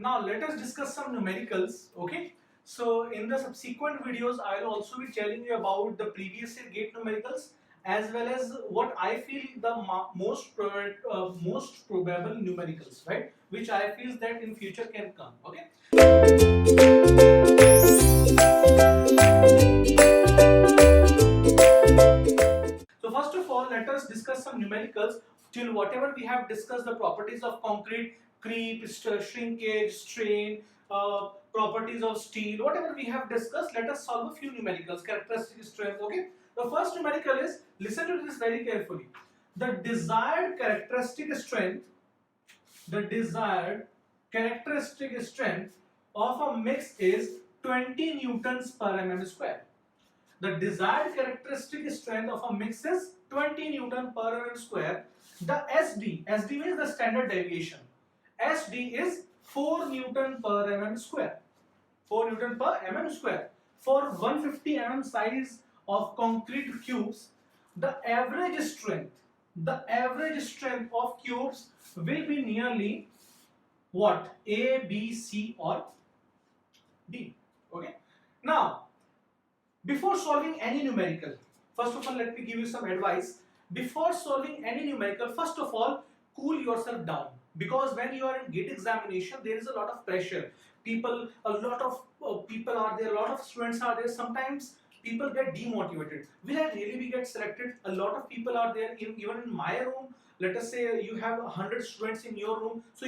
Now let us discuss some numericals. Okay. So in the subsequent videos, I will also be telling you about the previous year GATE numericals as well as what I feel the most probable numericals, right? Which I feel that in future can come. Okay. So first of all, let us discuss some numericals. Till whatever we have discussed the properties of concrete, creep, shrinkage, strain, properties of steel, whatever we have discussed, let us solve a few numericals, characteristic strength. Okay. The first numerical is, listen to this very carefully. The desired characteristic strength, the desired characteristic strength of a mix is 20 newtons per mm square. The desired characteristic strength of a mix is 20 Newton per mm square. The SD means the standard deviation. SD is 4 Newton per mm square. 4 Newton per mm square. For 150 mm size of concrete cubes, the average strength of cubes will be nearly what? A, B, C or D. Okay. Now, before solving any numerical, first of all, let me give you some advice. Before solving any numerical, first of all, cool yourself down. Because when you are in GATE examination, there is a lot of pressure. A lot of people are there, a lot of students are there. Sometimes people get demotivated. Will I really be get selected? A lot of people are there, even in my room. Let us say you have 100 students in your room, so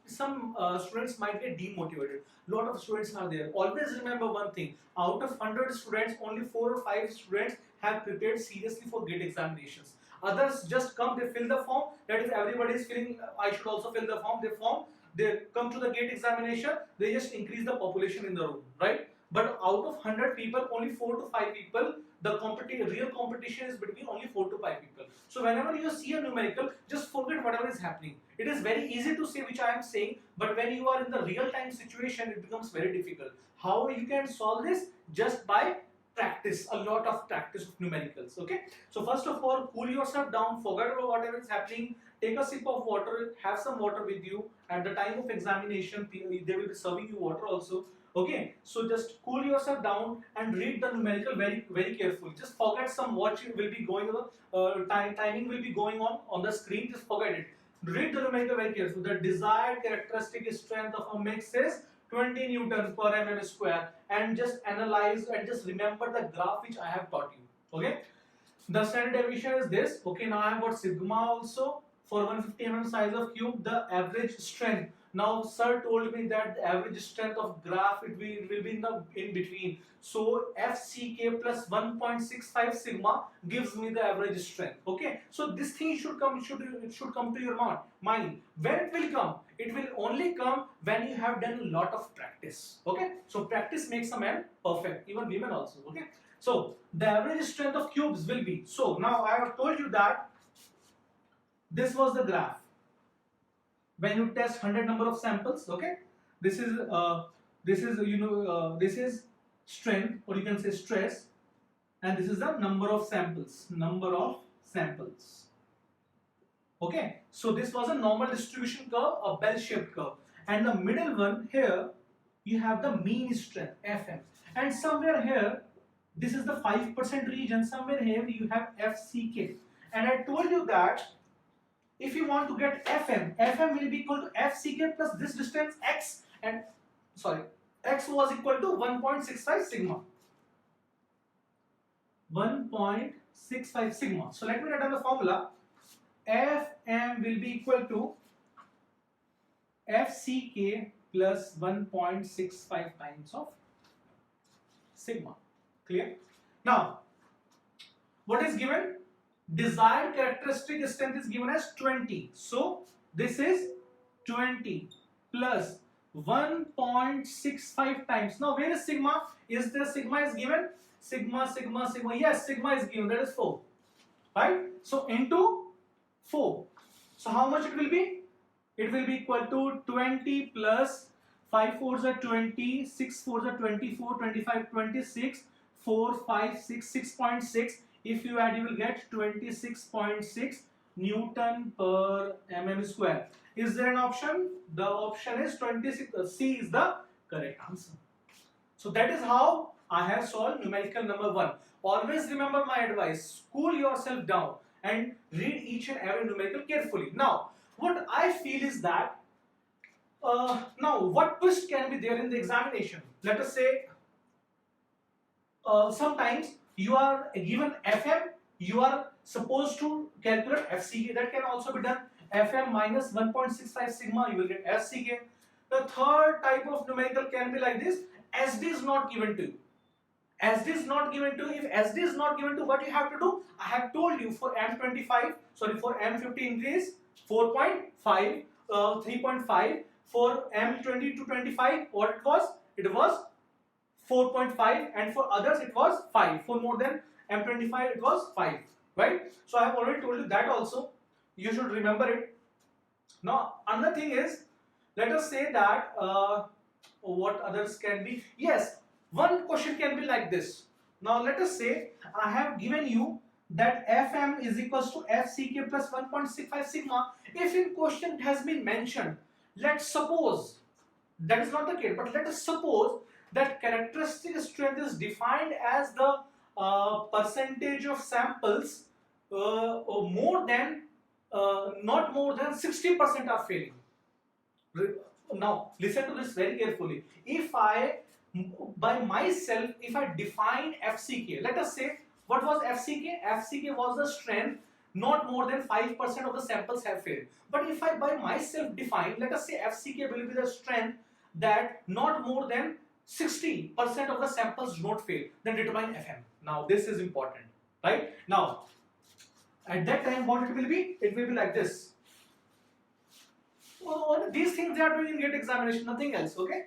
some students might get demotivated. Lot of students are there. Always remember one thing: out of 100 students, only 4 or 5 students have prepared seriously for GATE examinations. Others just come, they fill the form. That if everybody is filling, I should also fill the form. They come to the GATE examination. They just increase the population in the room, right? But out of 100 people, only 4 to 5 people, the real competition is between only 4 to 5 people. So whenever you see a numerical, just forget whatever is happening. It is very easy to say which I am saying, but when you are in the real time situation, it becomes very difficult. How you can solve this? Just by practice, a lot of practice of numericals. Okay. So first of all, cool yourself down, forget about whatever is happening, take a sip of water, have some water with you. At the time of examination, they will be serving you water also. Okay, so just cool yourself down and read the numerical very carefully. Just forget some watching will be going on, timing will be going on the screen. Just forget it. Read the numerical very carefully. The desired characteristic strength of a mix is 20 newtons per mm square, and just analyze and just remember the graph which I have taught you. Okay, the standard deviation is this. Okay, now I have got sigma also for 150 mm size of cube. The average strength. Now sir told me that the average strength of graph will be in between. So FCK plus 1.65 sigma gives me the average strength. Okay, so this thing should come to your mind. When it will come? It will only come when you have done a lot of practice. Okay, so practice makes a man perfect, even women also. Okay, so the average strength of cubes will be, so now I have told you that this was the graph when you test 100 number of samples. Okay, this is this is strength, or you can say stress, and this is the number of samples. Okay, so this was a normal distribution curve, a bell-shaped curve, and the middle one here you have the mean strength Fm, and somewhere here this is the 5% region, somewhere here you have FCK, and I told you that if you want to get Fm will be equal to FCK plus this distance x, and x was equal to 1.65 sigma. 1.65 sigma. So let me write down the formula. Fm will be equal to FCK plus 1.65 times of sigma. Clear? Now, what is given? Desired characteristic strength is given as 20. So this is 20 plus 1.65 times. Now where is sigma? Is there sigma is given? Sigma. Yes, sigma is given. That is 4. Right? So into 4. So how much it will be? It will be equal to 20 plus 5 4s are 20, 6 4s are 24, 25, 26, 4, 5, 6, 6.6. If you add, you will get 26.6 Newton per mm square. Is there an option? The option is 26. C is the correct answer. So that is how I have solved numerical number 1. Always remember my advice. Cool yourself down and read each and every numerical carefully. Now, what I feel is that now what twist can be there in the examination? Let us say sometimes you are given FM, you are supposed to calculate FCK. That can also be done. FM minus 1.65 sigma, you will get FCK. The third type of numerical can be like this. SD is not given to you. SD is not given to you. If SD is not given to, what you have to do? I have told you for M25, sorry, for M50 increase 4.5, 3.5. For M20 to 25, what it was? It was 4.5, and for others it was 5. For more than M25 it was 5, right? So I have already told you that also. You should remember it. Now another thing is, let us say that what others can be. Yes, one question can be like this. Now let us say I have given you that Fm is equals to Fck plus 1.65 sigma. If in question it has been mentioned, let's suppose, that is not the case, but let us suppose that characteristic strength is defined as the percentage of samples more than not more than 60% are failing. Now listen to this very carefully. If I by myself, if I define FCK, let us say what was FCK? FCK was the strength not more than 5% of the samples have failed. But if I by myself define, let us say FCK will be the strength that not more than 60% of the samples do not fail, then determine FM. Now this is important, right? Now at that time what it will be? It will be like this. Well, these things they are doing in GATE examination, nothing else, okay?